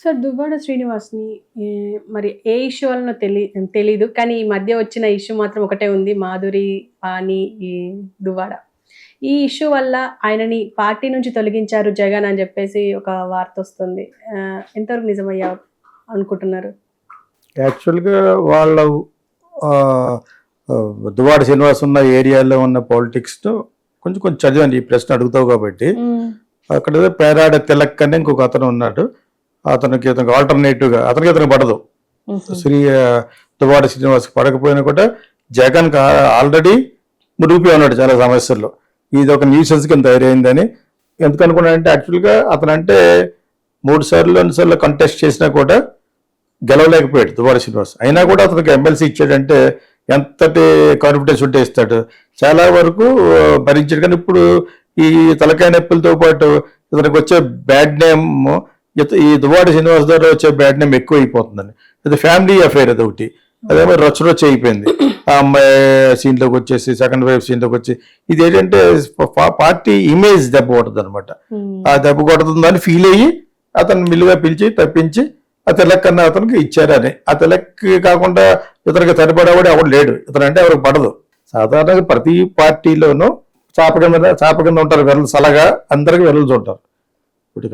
Sir Duvvada శ్రీనివాస్‌ని మరి ఏ issue వలనో తెలీదు. కానీ ఈ మధ్య వచ్చిన ఇష్యూ మాత్రం ఒకటే ఉంది. మాధురి, పాని, ఈ దువ్వాడ. ఈ ఇష్యూ వల్ల ఆయనని పార్టీ నుంచి తొలగించారు జగన్ అని జెప్పేసి ఒక వార్తొస్తుంది. ఎంతవరకు నిజమయ్యా అనుకుంటున్నారు? యాక్చువల్‌గా వాళ్ళ దువ్వాడ శ్రీనివాస్ ఉన్న ఏరియాలో ఉన్న పాలిటిక్స్‌ను కొంచెం చదివాను. ఈ ప్రశ్న అడుగుతావు కాబట్టి. అక్కడ పేరాడ తిలక్ అని ఇంకొక అతను ఉన్నాడు. అతనికి ఆల్టర్నేటివ్గా అతనికి పడదు. దువ్వాడ శ్రీనివాస్ పడకపోయినా కూడా జగన్ ఆల్రెడీ మునిగిపోయి ఉన్నాడు చాలా సమస్యల్లో. ఇది ఒక న్యూసెన్స్ కింద తయారైందని ఎందుకు అనుకున్నానంటే, యాక్చువల్గా అతనంటే 2 సార్లు కంటెస్ట్ చేసినా కూడా గెలవలేకపోయాడు దువ్వాడ శ్రీనివాస్. అయినా కూడా అతనికి ఎమ్మెల్సీ ఇచ్చాడంటే ఎంతటి కాన్ఫిడెన్స్ ఉంటే ఇస్తాడు. చాలా వరకు భరించాడు. కానీ ఇప్పుడు ఈ తలకాయ నొప్పులతో పాటు ఇతనికి వచ్చే బ్యాడ్ నేమ్, ఈ దువ్వాడ శ్రీనివాస్ ద్వారా వచ్చే బ్యాడ్ నేమ్ ఎక్కువ అయిపోతుందని. అది ఫ్యామిలీ అఫైర్, అది ఒకటి. అదేమో రొచ్చు అయిపోయింది. ఆ అమ్మాయి సీన్లోకి వచ్చేసి సెకండ్ వైఫ్ సీన్లోకి వచ్చి ఇది ఏంటంటే పార్టీ ఇమేజ్ దెబ్బ కొడుతుంది అనమాట. ఆ దెబ్బ కొడుతుందని ఫీల్ అయ్యి అతను మిల్లుగా పిలిచి తప్పించి ఆ తిలక్ అన్న అతనికి ఇచ్చారని. ఆ తిలక్ కాకుండా ఇతనికి సరిపడేవాడు ఎవడు లేడు. ఇతనంటే ఎవరికి పడదు. సాధారణంగా ప్రతి పార్టీలోనూ చాప కింద ఉంటారు వెరలు, సలగా అందరికి వెరలు ఉంటారు. ఇప్పుడు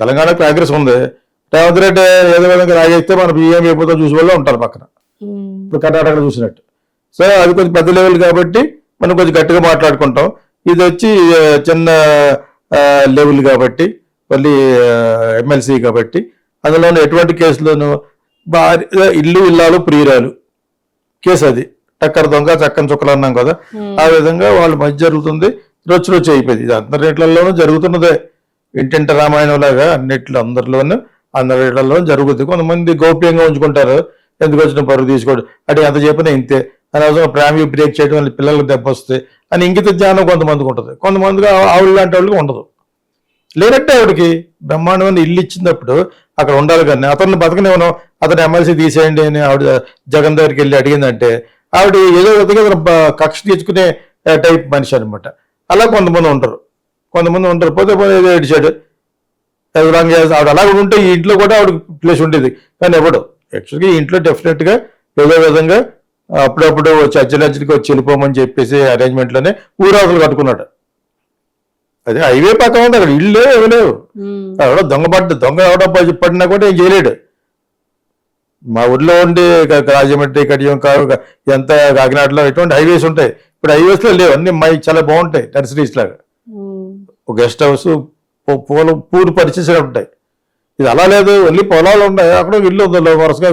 తెలంగాణ కాంగ్రెస్ ఉంది, రేవంత్ రెడ్డి ఏదో విధంగా రాజేస్తే మనం ఏం అయిపోతుందో చూసే వాళ్ళు ఉంటారు పక్కన. ఇప్పుడు కర్ణాటకలో చూసినట్టు. సో అది కొంచెం పెద్ద లెవెల్ కాబట్టి మనం కొంచెం గట్టిగా మాట్లాడుకుంటాం. ఇది వచ్చి చిన్న లెవెల్ కాబట్టి, మళ్ళీ ఎమ్మెల్సీ కాబట్టి అందులోనూ ఎటువంటి కేసులోనూ ఇల్లు ఇల్లాలు ప్రియురాలు కేసు, అది టక్కర దొంగ చక్కని చుక్కలు అన్నాం కదా, ఆ విధంగా వాళ్ళ మధ్య జరుగుతుంది. రొచ్చు అయిపోయింది. ఇది అందరిలోనూ జరుగుతున్నదే. ఇంటింట రామాయణం లాగా అందరిలోనూ జరుగుతుంది. కొంతమంది గోప్యంగా ఉంచుకుంటారు, ఎందుకు వచ్చిన పరుగు తీసుకోడు అంటే ఎంత చెప్పినా ఇంతే అని. అవసరం ఫ్యామిలీ బ్రేక్ చేయడం వల్ల పిల్లలకు దెబ్బ వస్తాయి అని ఇంగిత జ్ఞానం కొంతమందికి ఉంటుంది. కొంతమందికి ఆవిడ లాంటి వాళ్ళకి ఉండదు. లేనట్టే ఆవిడకి బ్రహ్మాండమైన ఇల్లు ఇచ్చినప్పుడు అక్కడ ఉండాలి. కానీ అతన్ని బతకనివ్వను, అతను ఎమ్మెల్సీ తీసేయండి అని ఆవిడ జగన్ దగ్గరికి వెళ్ళి అడిగిందంటే ఆవిడ ఏదో విధంగా కక్ష తీర్చుకునే టైప్ మనిషి అనమాట. అలా కొంతమంది ఉంటారు. పోతే ఏదో ఏడిచాడు ఆవిడ అలా ఉంటే ఈ ఇంట్లో కూడా ఆవిడ ప్లేస్ ఉండేది. కానీ ఎవడు యాక్చువల్గా ఈ ఇంట్లో డెఫినెట్గా ఏదో విధంగా అప్పుడప్పుడు వచ్చి అర్జెంట్కి వచ్చి వెళ్ళిపోమని చెప్పేసి అరేంజ్మెంట్లోనే ఊరాకులు కట్టుకున్నాడు. అదే హైవే పక్కన ఉంది, అక్కడ ఇల్లు ఏమి లేవు. ఎవడో దొంగ ఎవడో పడినా కూడా ఏం చేయలేడు. మా ఊర్లో ఉండి రాజమండ్రి, కడియం, ఎంత కాకినాడలో ఎటువంటి హైవేస్ ఉంటాయి. ఇప్పుడు హైవేస్లో లేవు, అన్ని చాలా బాగుంటాయి నర్సరీస్ లాగా. ఒక గెస్ట్ హౌస్, పూలు పరిచేసి ఉంటాయి. ఇది అలా లేదు, వెళ్ళి పొలాలు ఉన్నాయి, అక్కడ ఇల్లు ఉంది వరుసగా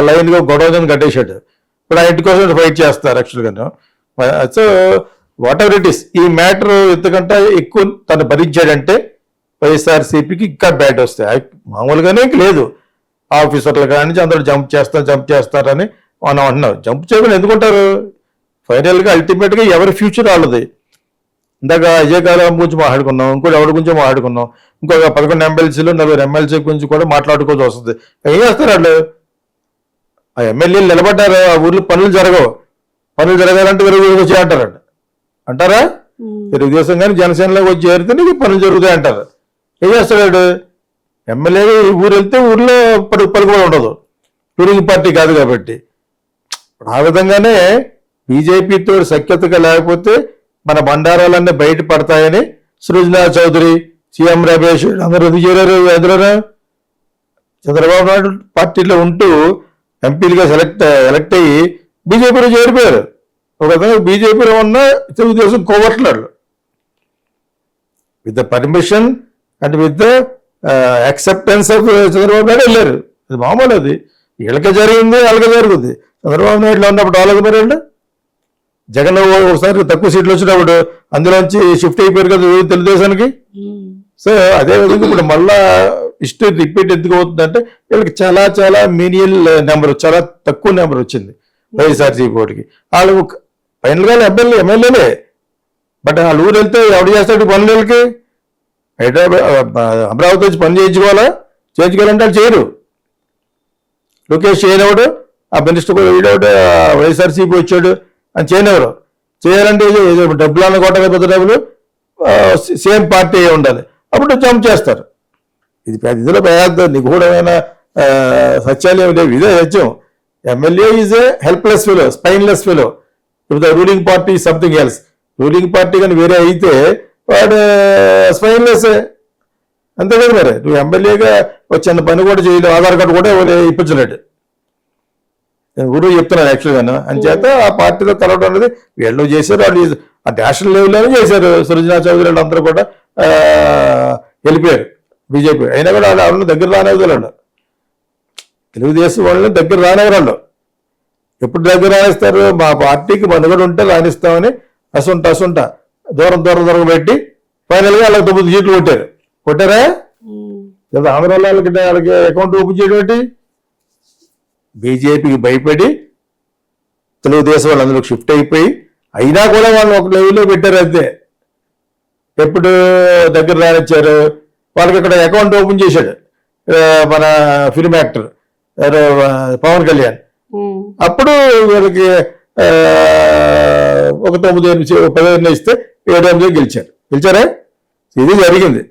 లైన్గా గొడవ కట్టేశాడు. ఇప్పుడు ఆ ఇంటి కోసం ఫైట్ చేస్తారు యాక్చువల్గా. So what ever it is, ఈ మ్యాటర్ ఎంతకంటే ఎక్కువ తను భరించాడంటే వైఎస్ఆర్సీపీకి ఇంకా బ్యాడ్ వస్తాయి. మామూలుగానే లేదు, ఆఫీసర్లు కానీ అందరూ జంప్ చేస్తారని మనం అంటున్నాం. జంప్ చేయకుండా ఎందుకుంటారు? ఫైనల్గా అల్టిమేట్గా ఎవరి ఫ్యూచర్ వాళ్ళది. ఇందాక అజయ్ కాలం గురించి మాట్లాడుకున్నాం, ఇంకోటి ఎవరి గురించి మాట్లాడుకున్నాం, ఇంకొక 11 ఎమ్మెల్సీలు 40 ఎమ్మెల్సీ గురించి కూడా మాట్లాడుకోవాల్సి వస్తుంది. ఏం చేస్తారు వాళ్ళు? ఆ ఎమ్మెల్యేలు నిలబడ్డారు, ఆ ఊర్లో పనులు జరగాలంటే తెలుగుదేశం వచ్చి అంటారా? తెలుగుదేశం కానీ జనసేనలోకి వచ్చి చేరితే నీకు పనులు జరుగుతాయి అంటారు. ఏం చేస్తాడు ఎమ్మెల్యే? ఊరు వెళ్తే ఊర్లో పలుకుబడి ఉండదు, టూరింగ్ పార్టీ కాదు కాబట్టి. ఆ విధంగానే బీజేపీతో సఖ్యతగా లేకపోతే మన బండారాలన్నీ బయటపడతాయని సృజనా చౌదరి, సీఎం రమేష్ అందరూ ఎందుకు చేరారు? ఎందులోనే చంద్రబాబు నాయుడు పార్టీలో ఉంటూ ఎంపీలుగా ఎలక్ట్ అయ్యి బీజేపీలో చేరిపోయారు. ఒక విధంగా బీజేపీలో ఉన్న తెలుగుదేశం కోవట్లాడు. With the permission and with the acceptance of Chandrababu Naidu వెళ్ళారు. అది మామూలు, అది వీళ్ళకే జరిగింది, వాళ్ళకే జరుగుతుంది. చంద్రబాబు నాయుడులో ఉన్నప్పుడు వాళ్ళకి మరి జగన్ ఒకసారి తక్కువ సీట్లు వచ్చినప్పుడు అందులోంచి షిఫ్ట్ అయిపోయారు కదా తెలుగుదేశానికి. సో అదేవిధంగా ఇప్పుడు మళ్ళా హిస్టరీ రిపీట్ ఎందుకు అవుతుందంటే వీళ్ళకి చాలా మీనియల్ నెంబర్, చాలా తక్కువ నెంబర్ వచ్చింది వైఎస్ఆర్సీపీ ఓటుకి. వాళ్ళు ఫైనల్గా ఎమ్మెల్యేలే, బట్ వాళ్ళు ఊరు వెళ్తే ఎవడు చేస్తాడు పనులకి? హైదరాబాద్ అమరావతి వచ్చి పని చేయించుకోవాలంటే వాళ్ళు చేయరు. లోకేష్ చేయనివాడు, ఆ మినిస్టర్ కూడా వీడవాడు, వైఎస్ఆర్సీపీ వచ్చాడు అని చేయనివారు. చేయాలంటే డబ్బులు అన్న కొట్టగా పెద్ద డబ్బులు సేమ్ పార్టీ ఉండాలి, అప్పుడు జంప్ చేస్తారు. ఇది ఇందులో పెద్ద నిగూఢమైన సత్యాలు ఏమి లేవు, ఇదే సత్యం. MLA is a helpless fellow, spineless fellow. ఇప్పుడు the ruling party something else. Ruling party కానీ వేరే అయితే వాడు స్పైన్లెస్ అంతే కదా. మరి నువ్వు ఎమ్మెల్యేగా వచ్చిన పని కూడా చేయలేదు, ఆధార్ కార్డు కూడా ఇప్పించలేడు. నేను ఊరు చెప్తున్నాను యాక్చువల్గాను. అంచేత ఆ పార్టీలో కలవడం అనేది వీళ్ళు చేశారు, వాళ్ళు ఆ నేషనల్ లెవెల్లోనే చేశారు. సృజనా చౌదరి వాళ్ళు అందరూ కూడా వెళ్ళిపోయారు బీజేపీ. అయినా కూడా వాళ్ళని దగ్గర రానివ్వదు. వాళ్ళు తెలుగుదేశం వాళ్ళని దగ్గర రానివ్వరు. ఎప్పుడు దగ్గర రానిస్తారు? మా పార్టీకి మనుగడ ఉంటే రాణిస్తామని అసుంట దూరం పెట్టి ఫైనల్గా వాళ్ళకి 9 సీట్లు కొట్టారా? లేదా ఆంధ్ర వాళ్ళకి అకౌంట్ ఓపెన్ చేయడం ఏంటి? బీజేపీకి భయపడి తెలుగుదేశం వాళ్ళు అందులోకి షిఫ్ట్ అయిపోయి అయినా కూడా వాళ్ళు ఒక లెవెల్లో పెట్టారు అంతే. ఎప్పుడు దగ్గర రానిచ్చారు? వాళ్ళకి ఇక్కడ అకౌంట్ ఓపెన్ చేశాడు మన ఫిల్మ్ యాక్టర్ పవన్ కళ్యాణ్. అప్పుడు వీళ్ళకి ఒక 9-15 ఇస్తే 7 గెలిచారా? ఇది జరిగింది.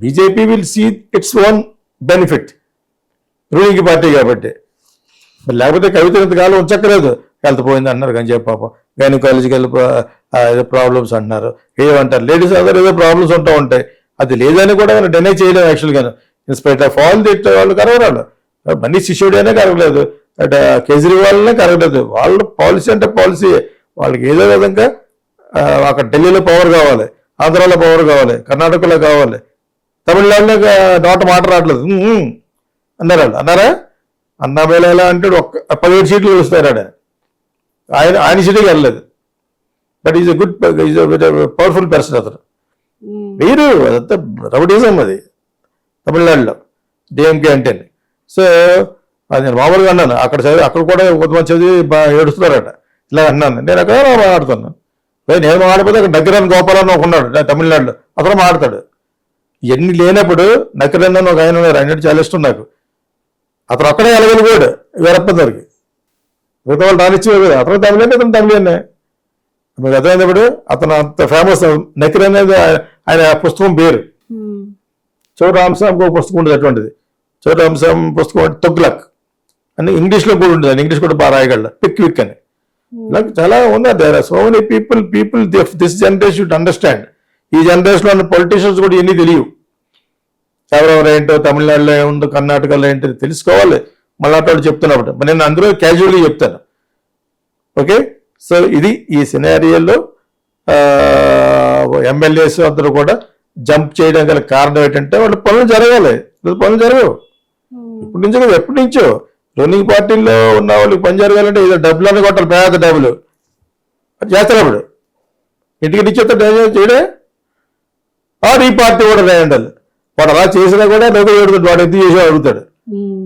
BJP will see its own benefit ruling party కాబట్టి. మరి లేకపోతే కవిత ఇంతకాలం ఉంచక్కలేదు. హెల్త్ పోయింది అంటున్నారు కానీ చెప్పి పాపం గైనకాలజికల్ ఏదో ప్రాబ్లమ్స్ అంటున్నారు, ఏమంటారు. లేడీస్ అందరూ ఏదో ప్రాబ్లమ్స్ ఉంటూ ఉంటాయి. అది లేదని కూడా మనం డినై చేయలేము యాక్చువల్గా. ఇన్స్పైట్ ఆఫ్ ఆల్ దిట్ వాళ్ళు కరవరాళ్ళు. మనీష్ సిసోడియానే కరగలేదు, కేజ్రీవాల్నే కరగలేదు. వాళ్ళ పాలసీ అంటే పాలసీ. వాళ్ళకి ఏదో విధంగా అక్కడ ఢిల్లీలో పవర్ కావాలి, ఆంధ్రాలో పవర్ కావాలి, కర్ణాటకలో కావాలి, తమిళనాడులో నోట మాట రావట్లేదు అన్నారు వాళ్ళు. అన్నారా? అన్నామేళ ఎలా అంటే 17 సీట్లు గెలుస్తారు ఆయన సీటుకి వెళ్ళలేదు. But is a good, is powerful person అతను. మీరు అదంతా రౌడీజం అది తమిళనాడులో డిఎంకే అంటే. సో అది నేను మామూలుగా అన్నాను. అక్కడ కూడా కొంతమంది చదివి ఏడుస్తున్నారట. ఇలా అన్నాను. నేను అక్కడ మాట్లాడుతున్నాను. నేను మాట్లాడిపోతే అక్కడ నకిరన్ గోపాలన్న ఒక ఉన్నాడు తమిళనాడులో, అతను మాట్లాడతాడు. ఇవన్నీ లేనప్పుడు నకిరన్ అని ఒక ఆయన ఉన్నారు, ఆయన చాలా ఇష్టం నాకు. అతను అక్కడే వెళ్ళగలిగాడు వీరప్పందరికి. మిగతా వాళ్ళు రానిచ్చేవాడు కదా. అతను తమిళనే, అతను తమిళనే. మీకు అర్థమైనప్పుడు అతను అంత ఫేమస్. నకిరన్ అనేది ఆయన పుస్తకం పేరు. చౌ రామస్వామికి ఒక పుస్తకం ఉండేది అటువంటిది. చౌ రామస్వామి పుస్తకం అంటే తొగ్లక్ అని ఇంగ్లీష్లో కూడా ఉంటుంది. ఇంగ్లీష్ కూడా బాగా రాయగలడు, పిక్ అని. ఇలా చాలా ఉంది. There are so many people this generation should understand. ఈ జనరేషన్లో ఉన్న పొలిటీషియన్స్ కూడా ఇవన్నీ తెలియవు. ఎవరెవరు ఏంటో, తమిళనాడులో ఏముందో, కర్ణాటకలో ఏంటో తెలుసుకోవాలి. మళ్ళీ చెప్తున్నప్పుడు నేను అందులో క్యాజువల్గా చెప్తాను. ఓకే. సో ఇది ఈ సినారియోలో ఎమ్మెల్యేస్ అందరూ కూడా జంప్ చేయడం గల కారణం ఏంటంటే వాళ్ళ పనులు జరగాలి. పనులు జరగవు ఇప్పటి నుంచో కదా, ఎప్పటి నుంచో. రన్నింగ్ పార్టీల్లో ఉన్న వాళ్ళకి పని జరగాలంటే ఏదో డబ్బులు కొట్టాలి, పేద డబ్బులు చేస్తారు. అప్పుడు ఇంటికి ఇచ్చేస్తే చేయడే. ఆడు ఈ పార్టీ కూడా రాయండాలి. వాడు అలా చేసినా కూడా లోకల్ అడుగుతాడు, వాడు ఎందుకు చేసి అడుగుతాడు.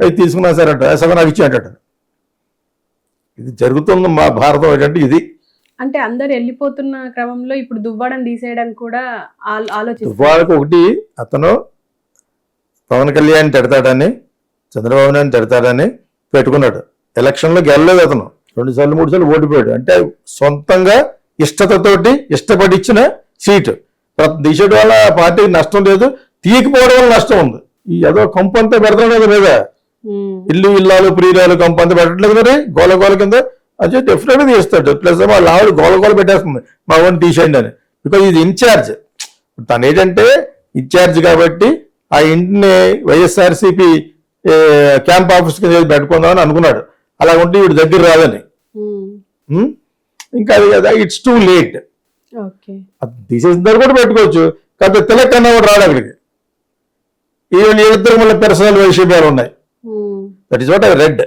అది తీసుకున్నా సరే అంట, సగం నాకు ఇచ్చి అంటాడు. ఇది జరుగుతుంది మా భారతం ఏంటంటే ఇది. అంటే అందరు వెళ్ళిపోతున్న క్రమంలో ఇప్పుడు దువ్వాడని తీసేయడానికి కూడా ఆలోచిస్తారు. దువ్వాడకు ఒకటి, అతను పవన్ కళ్యాణ్ తిడతాడని, చంద్రబాబు నాయుడు తిడతాడని పెట్టుకున్నాడు. ఎలక్షన్లో గెలలేదు అతను. 2 సార్లు 3 సార్లు ఓడిపోయాడు. అంటే సొంతంగా ఇష్టతతోటి ఇష్టపడి ఇచ్చిన సీటు. తీసేయడం వల్ల పార్టీకి నష్టం లేదు, తీయకపోవడం వల్ల నష్టం ఉంది. ఈ ఏదో కంపు అంతా పెడతాడు లేదా, ఇల్లు ఇల్లాలు ప్రియురాలు కంపు అంతా పెట్టట్లేదు మరి గోల కింద. అది డెఫినెట్ గా తీస్తాడు. ప్లస్ వాళ్ళ ఆవిడ గోల పెట్టేస్తుంది, మా ఓన్ తీసేయండి అని. బికాజ్ ఇది ఇన్ఛార్జ్. తను ఏంటంటే ఇన్ఛార్జ్ కాబట్టి ఆ ఇంటిని వైఎస్ఆర్సీపీ క్యాంప్ ఆఫీస్ కింద పెట్టుకుందామని అనుకున్నాడు. అలా ఉంటే వీడు దగ్గర రాదని. ఇంకా అది కదా, ఇట్స్ టూ లేట్. తీసేసిన కూడా పెట్టుకోవచ్చు. కాకపోతే తెలంగాణ కూడా రాడు అక్కడికి. వీళ్ళిద్దరు మళ్ళీ పర్సనల్ విషయాలు ఉన్నాయి. That is what I read.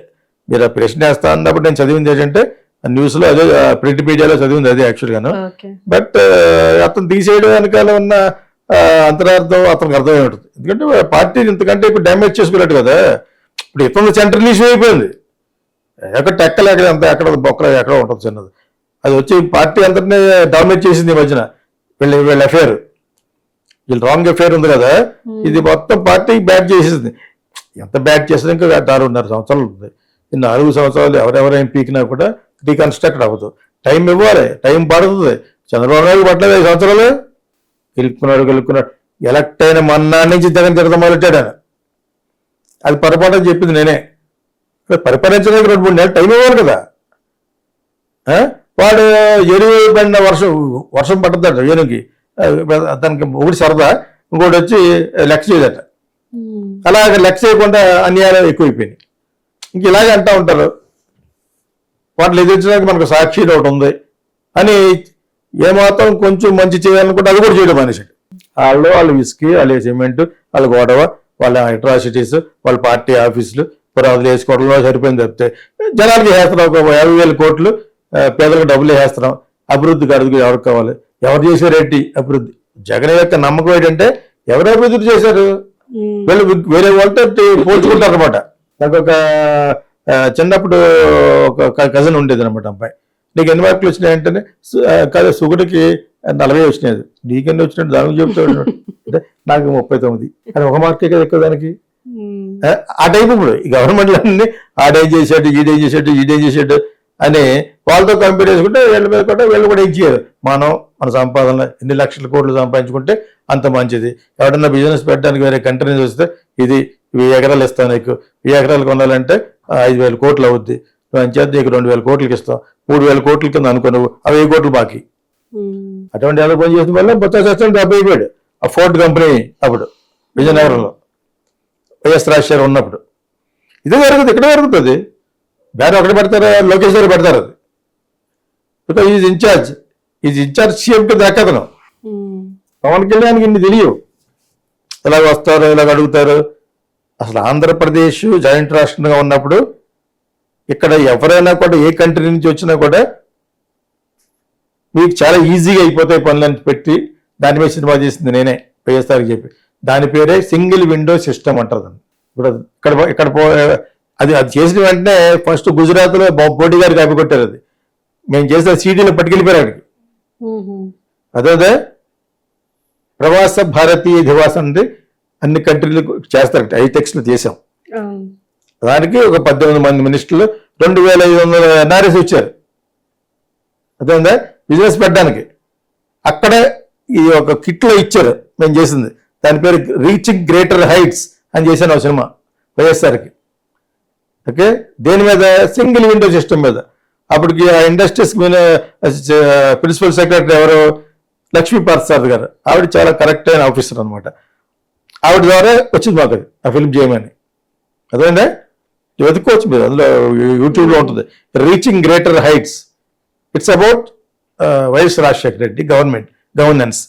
మీరు ఆ ప్రశ్న వేస్తా అన్నప్పుడు నేను చదివింది ఏంటంటే న్యూస్ లో అదే, ప్రింట్ మీడియాలో చదివింది అదే యాక్చువల్గాను. బట్ అతను తీసేయడం వెనకాల ఉన్న అంతరార్థం అతనికి అర్థమై ఉంటుంది. ఎందుకంటే పార్టీని ఇంతకంటే ఇప్పుడు డ్యామేజ్ చేసుకోలేడు కదా. ఇప్పుడు ఇతను సెంట్రల్ ఇష్యూ అయిపోయింది. ఎక్కడ టెక్కలేక అంత ఎక్కడ బొక్కలు ఎక్కడ ఉంటుంది చిన్నది. అది వచ్చి పార్టీ అంతటినీ డామినేట్ చేసింది ఈ మధ్యన. వీళ్ళ అఫేర్, వీళ్ళు రాంగ్ అఫేర్ ఉంది కదా, ఇది మొత్తం పార్టీ బ్యాట్ చేసేసింది. ఎంత బ్యాట్ చేసినా ఇంకా 6.5 సంవత్సరాలు ఉంది. ఈ 4 సంవత్సరాలు ఎవరెవరైనా పీకినా కూడా రీకన్స్ట్రక్ట్ అవ్వదు. టైం ఇవ్వాలి, టైం పడుతుంది. చంద్రబాబు నాయుడు పట్టలేదు 5 సంవత్సరాలు. గెలుక్కున్నాడు. ఎలక్ట్ అయిన మన్నా నుంచి జగన్ తిరగడం మొదలెట్టాడు. అది పొరపాటు అని చెప్పింది నేనే. పరిపాలించడానికి 2-3 నెలలు టైం ఇవ్వాలి కదా. వాడు ఎరువు పడిన వర్షం పడుతుందట ఏనుగుకి, తనకి ఒకటి సరదా, ఇంకోటి వచ్చి లెక్క చేయదట. అలాగే లెక్క చేయకుండా అన్యాయాలు ఎక్కువైపోయినాయి. ఇంక ఇలాగే అంటూ ఉంటారు. వాటిని ఎదిరించడానికి మనకు సాక్షి ఒకటి ఉంది అని ఏమాత్రం కొంచెం మంచి చేయాలనుకుంటే అది కూడా చేయడం మనిషికి. వాళ్ళ విస్కీ, వాళ్ళ సిమెంట్, వాళ్ళ గొడవ, వాళ్ళ అట్రాసిటీస్, వాళ్ళ పార్టీ ఆఫీసులు పురాదులు వేసుకోవడంలో సరిపోయింది తప్పితే జనాలకి వేస్తున్నాం. ఒక 50,000 కోట్లు పేదలకు డబ్బులు వేస్తున్నాం. అభివృద్ధికి అడుగు ఎవరికి కావాలి? ఎవరు చేశారేంటి అభివృద్ధి? జగన్ యొక్క నమ్మకం ఏంటంటే ఎవరు అభివృద్ధి చేశారు? వీళ్ళు వేరే వాళ్ళతో పోల్చుకుంటారు అనమాట. నాకు ఒక చిన్నప్పుడు ఒక కజిన్ ఉండేది అనమాట. అబ్బాయి, నీకు ఎన్ని మార్కులు వచ్చినాయంటే కాదు సుగుడికి 40 వచ్చినాయి. నీకెన్ని వచ్చినట్టు దానికి చెప్తాడు అంటే నాకు 39. కానీ 1 మార్కే కదా ఎక్కువ దానికి. ఆ టైపు ఇప్పుడు ఈ గవర్నమెంట్లన్నీ ఆడేం చేశాడు, ఈడేం చేశాడు, ఈడేం చేశాడు అని వాళ్ళతో కంపేర్ చేసుకుంటే వీళ్ళ మీద కూడా వీళ్ళు కూడా ఇచ్చారు. మన సంపాదన ఎన్ని లక్షల కోట్లు సంపాదించుకుంటే అంత మంచిది. ఎవడన్నా బిజినెస్ పెట్టడానికి వేరే కంట్రీ నుంచి వస్తే ఇది 1000 ఎకరాలు ఇస్తాను నీకు, 1000 ఎకరాలు కొనాలంటే 5,000 కోట్లు అవుద్ది, నువ్వు అంచేది నీకు 2,000 కోట్లకి ఇస్తావు, 3,000 కోట్ల కింద అనుకో నువ్వు, 1000 కోట్లు బాకీ. అటువంటి ఎలా పని చేసిన వల్ల బొత్స సత్యనారాయణ డబ్బు అయిపోయాడు. ఆ ఫోర్ట్ కంపెనీ అప్పుడు విజయనగరంలో వైఎస్ రాజశేఖర్ ఉన్నప్పుడు. ఇది జరుగుతుంది, ఇక్కడ జరుగుతుంది. వేరే ఒకటి పెడతారు, లోకేష్ గారు పెడతారు. అది బికాజ్ ఈజ్ ఇన్ఛార్జ్ సీఎంకి దక్కతను. పవన్ కళ్యాణ్కి ఇన్ని తెలియవు. ఇలాగ వస్తారు, ఇలాగ అడుగుతారు. అసలు ఆంధ్రప్రదేశ్ జాయింట్ రాష్ట్రంగా ఉన్నప్పుడు ఇక్కడ ఎవరైనా కూడా ఏ కంట్రీ నుంచి వచ్చినా కూడా మీకు చాలా ఈజీగా అయిపోతాయి పనులని పెట్టి దాని మీద సినిమా చేసింది నేనే వైఎస్ఆర్కి చెప్పి. దాని పేరే సింగిల్ విండో సిస్టమ్ అంటారు. ఇప్పుడు ఇక్కడ అది చేసిన వెంటనే ఫస్ట్ గుజరాత్లో మోడీ గారు కాపీ కొట్టారు. అది మేము చేసిన సీడీలో పట్టుకెళ్ళిపోయారు అక్కడికి. అదే ప్రవాస భారతీయ దివాస్ అంటే అన్ని కంట్రీలు చేస్తారు. ఐటెక్స్లో చేసాం. దానికి ఒక 18 మంది మినిస్టర్లు, 2,500 ఎన్ఆర్ఎస్ వచ్చారు. అదేందా బిజినెస్ పెట్టడానికి. అక్కడే ఈ ఒక కిట్లో ఇచ్చారు మేము చేసింది. దాని పేరు రీచింగ్ గ్రేటర్ హైట్స్ అని చేశాను ఆ సినిమా వైఎస్ఆర్కి. ఓకే, దేని మీద? సింగిల్ విండో సిస్టమ్ మీద. అప్పటికి ఆ ఇండస్ట్రీస్ ప్రిన్సిపల్ సెక్రటరీ ఎవరు? లక్ష్మీపార్సాద్ గారు. ఆవిడ చాలా కరెక్ట్ అయిన ఆఫీసర్ అనమాట. ఆవిడ ద్వారా వచ్చింది మాకు ఆ ఫిల్మ్ చేయమని. అదేంటే వెతుక్కోవచ్చు మీరు, అందులో యూట్యూబ్లో ఉంటుంది. Reaching greater heights. It's about YS Rajasekhara Reddy governance.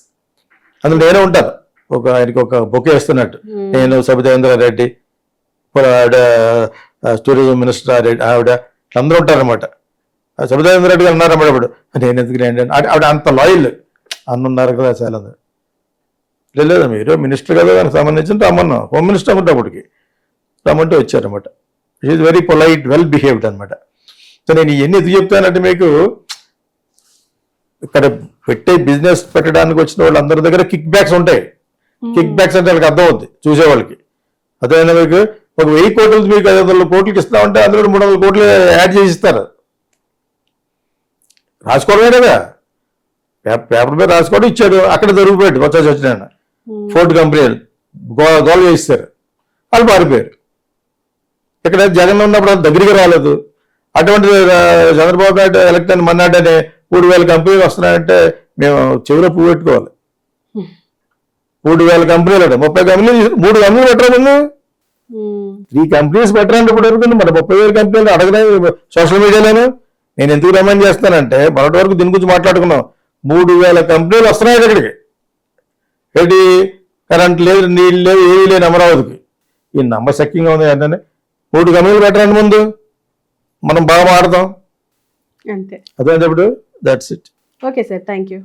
అందులో నేనే ఉంటాను. ఆయనకి ఒక బొకే వేస్తున్నట్టు. నేను సబితేంద్ర రెడ్డి, ఆవిడ టూరిజం మినిస్టర్ ఆవిడ, అందరూ ఉంటారనమాట. సబితేంద్ర రెడ్డి గారు ఉన్నారన్నమాట. ఇప్పుడు నేను ఎందుకు ఆవిడ అంత లాయల్ అన్నున్నారు కదా. చాలా లేదు, మీరు మినిస్టర్ కదా, దానికి సంబంధించి రమ్మన్నాం. హోమ్ మినిస్టర్ అన్నమాట. అప్పటికి రమ్మంటే వచ్చారనమాట. Is very polite, well behaved అనమాట. సో నేను ఇవన్నీ ఎందుకు చెప్తానంటే మీకు ఇక్కడ పెట్టే బిజినెస్ పెట్టడానికి వచ్చిన వాళ్ళందరి దగ్గర కిక్ బ్యాక్స్ ఉంటాయి. కిక్ బ్యాక్స్ అంటే వాళ్ళకి అర్థం అవుద్ది చూసేవాళ్ళకి. అదేవిధంగా మీకు ఒక 1000 కోట్లు మీకు 500 కోట్లకి ఇస్తామంటే అందులో 300 కోట్లు యాడ్ చేసి ఇస్తారు. రాసుకోవడమే కదా, పేపర్ మీద రాసుకోవడం ఇచ్చాడు. అక్కడ దొరికిపోయాడు కొత్త వచ్చిన ఫోర్ట్ కంపెనీ గోల్ చేయిస్తారు. వాళ్ళు పారిపోయారు. ఇక్కడ జగన్ ఉన్నప్పుడు దగ్గరికి రాలేదు. అటువంటి చంద్రబాబు నాయుడు ఎలక్ట్ అని మన్నాడనే 3,000 కంపెనీలు వస్తున్నాయంటే మేము చెవిలో పువ్వు పెట్టుకోవాలి. 3,000 కంపెనీలు అంటే 30 కంపెనీలు, 3 కంపెనీలు పెట్టరాదు. 3 కంపెనీస్ పెట్టరంటే ఇప్పుడు వరకు మన 30,000 కంపెనీలు అడగలే సోషల్ మీడియాలోనే. నేను ఎందుకు రిమైండ్ చేస్తానంటే మొదటి వరకు దీని గురించి మాట్లాడుకున్నాం. 3,000 కంపెనీలు వస్తున్నాయి ఇక్కడికి. ఏంటి? కరెంట్ లేదు, నీళ్ళు లేవు, ఏమీ లేని అమరావతికి. ఈ నమ్మశక్యంగా ఉంది ఏంటంటే 3 కంపెనీలు పెట్టరండి ముందు, మనం బాగా మాడతాం. అంతే. అదే ఇప్పుడు that's it. Okay sir, thank you.